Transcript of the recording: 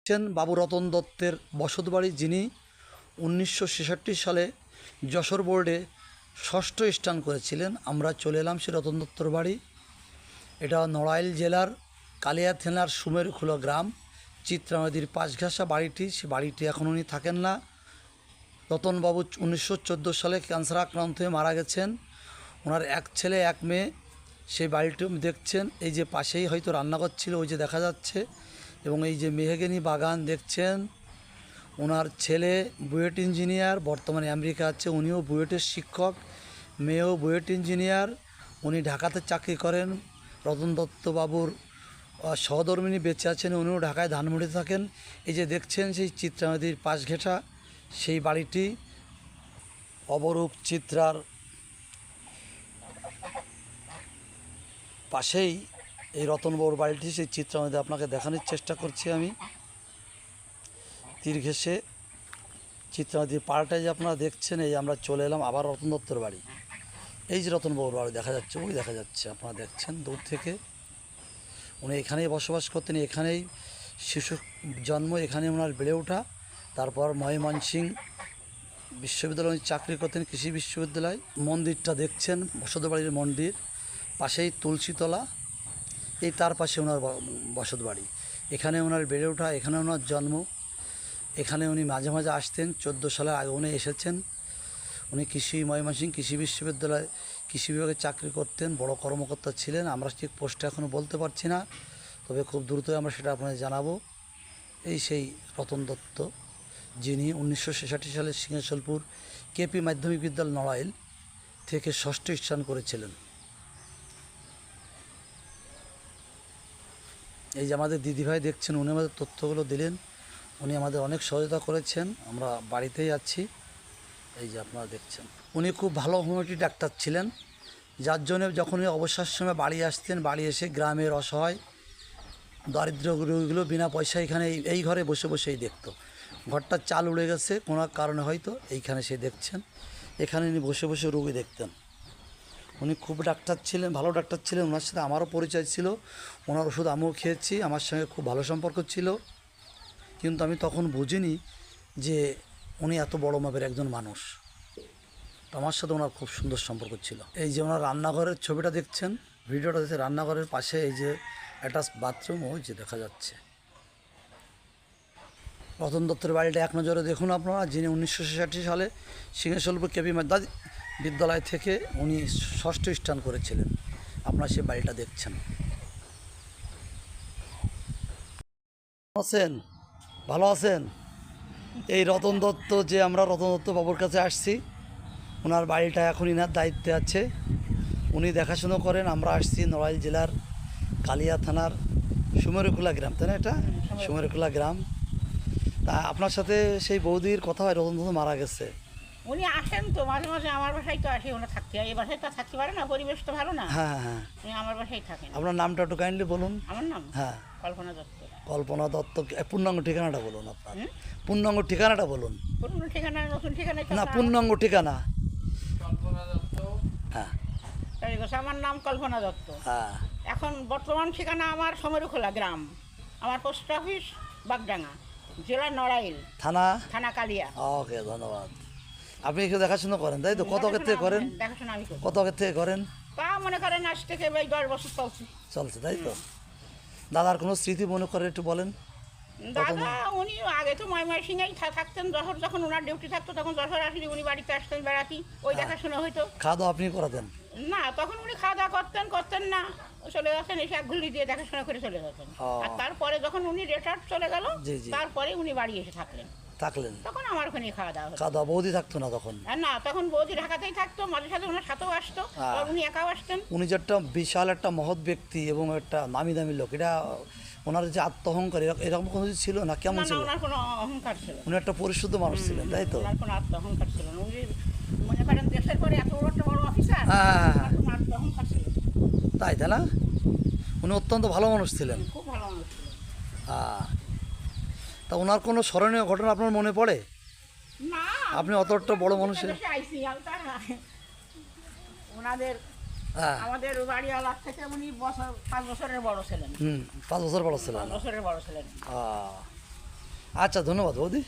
হচ্ছেন বাবু রতন দত্তের বসতবাড়ি, যিনি 1966 সালে যশোর বোর্ডে ষষ্ঠ স্থান করেছিলেন। আমরা চলে এলাম সে রতন দত্তর বাড়ি। এটা নড়াইল জেলার কালিয়া থানার সুমেরখোলা গ্রাম, চিত্রা নদীর পাশ ঘেঁষা বাড়িটি। সে বাড়িটি এখন উনি থাকেন না। রতনবাবু 1914 সালে ক্যান্সার আক্রান্ত হয়ে মারা গেছেন। ওনার এক ছেলে এক মেয়ে। সেই বাড়িটি দেখছেন, এই যে পাশেই হয়তো রান্নাঘর ছিল, ওই যে দেখা যাচ্ছে। এবং এই যে মেহগনি বাগান দেখছেন। ওনার ছেলে বুয়েট ইঞ্জিনিয়ার, বর্তমানে আমেরিকা আছে। উনিও বুয়েটের শিক্ষক, মেয়েও বুয়েট ইঞ্জিনিয়ার। উনি ঢাকাতে চাকরি করেন। রতন দত্ত বাবুর সহধর্মিণী বেঁচে আছেন, উনিও ঢাকায় ধানমন্ডিতে থাকেন। এই যে দেখছেন সেই চিত্রা নদীর পাশ ঘেঁষা সেই বাড়িটি, অবরূপ চিত্রার পাশেই এই রতনবাবুর বাড়িটি। সেই চিত্রা নদী আপনাকে দেখানোর চেষ্টা করছি আমি। তীর ঘেঁষে চিত্রা নদীর পাড়টায় যে আপনারা দেখছেন, এই আমরা চলে এলাম আবার রতন দত্তর বাড়ি। এই যে রতনবাবুর বাড়ি দেখা যাচ্ছে, ওই দেখা যাচ্ছে, আপনারা দেখছেন দূর থেকে। উনি এখানেই বসবাস করতেন, এখানেই শিশু জন্ম, এখানে ওনার বেড়ে ওঠা। তারপর ময়মনসিংহ বিশ্ববিদ্যালয়ে চাকরি করতেন, কৃষি বিশ্ববিদ্যালয়। মন্দিরটা দেখছেন, বসত বাড়ির মন্দির, পাশেই তুলসীতলা। এই তার পাশে ওনার বসত বাড়ি। এখানে ওনার বেড়ে ওঠা, এখানে ওনার জন্ম। এখানে উনি মাঝে মাঝে আসতেন। 14 সালের আগে উনি এসেছেন। উনি ময়মনসিংহ কৃষি বিশ্ববিদ্যালয়ে কৃষি বিভাগে চাকরি করতেন, বড় কর্মকর্তা ছিলেন। আমরা ঠিক পোস্টটা এখনও বলতে পারছি না, তবে খুব দ্রুতই আমরা সেটা আপনাদের জানাবো। এই সেই রতন দত্ত, যিনি 1966 সালে সিংহেশ্বরপুর কেপি মাধ্যমিক বিদ্যালয় নড়াইল থেকে ষষ্ঠ স্থান করেছিলেন। এই যে আমাদের দিদিভাই দেখছেন, উনি আমাদের তথ্যগুলো দিলেন। উনি আমাদের অনেক সহায়তা করেছেন। আমরা বাড়িতেই আছি, এই যে আপনারা দেখছেন। উনি খুব ভালো হোমিওপ্যাথি ডাক্তার ছিলেন, যার জন্য যখন উনি অবসর সময় বাড়ি আসতেন, বাড়ি এসে গ্রামের অসহায় দারিদ্র রোগীগুলো বিনা পয়সায় এখানে এই ঘরে বসে বসেই দেখতো। ঘরটার চাল উড়ে গেছে কোনো কারণে হয়তো, এইখানে সে দেখছেন। এখানে উনি বসে বসে রোগী দেখতেন। উনি খুব ডাক্তার ছিলেন, ভালো ডাক্তার ছিলেন। ওনার সাথে আমারও পরিচয় ছিল। ওনার ওষুধ আমিও খেয়েছি, আমার সঙ্গে খুব ভালো সম্পর্ক ছিল। কিন্তু আমি তখন বুঝিনি যে উনি এত বড় মাপের একজন মানুষ। আমার সাথে ওনার খুব সুন্দর সম্পর্ক ছিল। এই যে ওনার রান্নাঘরের ছবিটা দেখছেন, ভিডিওটা দেখছে, রান্নাঘরের পাশে এই যে অ্যাটাচ বাথরুম, ওই যে দেখা যাচ্ছে। রতন দত্তের বাড়িটা এক নজরে দেখুন আপনারা, যিনি 1966 সালে সিংহেশ্বরপুর কেপি বিদ্যালয় থেকে উনি ষষ্ঠ স্থান করেছিলেন। আপনারা সেই বাড়িটা দেখছেন। আছেন, ভালো আছেন? এই রতন দত্ত, যে আমরা রতন দত্ত বাবুর কাছে আসছি, ওনার বাড়িটা এখন ইনার দায়িত্বে আছে, উনি দেখাশুনো করেন। আমরা আসছি নড়াইল জেলার কালিয়া থানার সুমেরখোলা গ্রাম, তাই না? এটা সুমেরখোলা গ্রাম। তা আপনার সাথে সেই বৌদির কথা হয়, রতন দত্ত মারা গেছে। উনি আসেন তো মাঝে মাঝে, আমার বাসায় তো আসে। ওনার থাকতে হয়, এই বাসায় তো থাকতে পারে না, পরিবেশ তো ভালো না। হ্যাঁ হ্যাঁ, উনি আমার বাসায় থাকেন। আপনার নামটা একটু কাইন্ডলি বলুন। আমার নাম হ্যাঁ, কল্পনা দত্ত। কল্পনা দত্ত। পূর্ণাঙ্গ ঠিকানাটা বলুন আপনার, পূর্ণাঙ্গ ঠিকানাটা বলুন। পুরনো ঠিকানা নতুন ঠিকানা না, পূর্ণাঙ্গ ঠিকানা। হ্যাঁ, আমার নাম কল্পনা দত্ত। হ্যাঁ, এখন বর্তমান ঠিকানা আমার সমরখোলা গ্রাম, আমার পোস্ট অফিস বাগডাঙ্গা, জেলা নড়াইল, থানা কালিয়া। ওকে, ধন্যবাদ। আপনি একটু দেখাশোনা করেন, তাই তো? কত আগে থেকে করেন? দেখাশোনা আমি করি। কত আগে থেকে করেন? তা মনে করেন আজ থেকে 10 বছর চলছে, তাই তো? দাদার কোনো স্মৃতি মনে করে একটু বলেন। দাদা উনি আগে তো ময়মনসিংহেই থাকতেন। যখন ওনার ডিউটি থাকতো তখন যশোর আসলে উনি বাড়িতে আসতেন বেড়াতি, ওই দেখাশোনা হইতো। খাওয়া দাওয়া আপনি করাতেন? না, তখন উনি খাওয়া দাওয়া করতেন না, চলে গেছেন, এসে এক ঘুলি দিয়ে দেখাশোনা করে চলে গেছেন। আর তারপরে যখন উনি রিটায়ার্ড চলে গেল, তারপরে উনি বাড়ি এসে থাকলেন, তখন আমার ওখানে খাওয়া দাওয়া। বৌদি থাকতো না তখন? না, তখন বৌদি ঢাকাতেই থাকতো, মাঝে সাথে ওনার সাথেও আসতো, আর উনি একাও আসতেন। উনি যে একটা বিশাল একটা মহৎ ব্যক্তি এবং একটা নামি দামি লোক, এটা ওনার যে আত্মঅহংকার এরকম কোনো কিছু ছিল না? কেমন ছিল? ওনার কোনো অহংকার ছিল? উনি একটা পরিশুদ্ধ মানুষ ছিলেন, তাই তো? ওনার কোনো আত্মঅহংকার ছিল না। উনি মনে করেন দেশের পরে এত একটা বড় অফিসার, কোনো আত্মঅহংকার ছিল তাই না? উনি অত্যন্ত ভালো মানুষ ছিলেন, খুব ভালো মানুষ ছিলেন। তা ওনার কোনো স্মরণীয় ঘটনা আপনার মনে পড়ে? না, আপনি অতটা বড় মানুষের ওনাদের আমাদের বাড়িওয়ালার থেকে উনি 5 বছরের বড় ছিলেন। 5 বছর বড় ছিলেন। 5 বছরের বড় ছিলেন। আচ্ছা ধন্যবাদ বৌদি।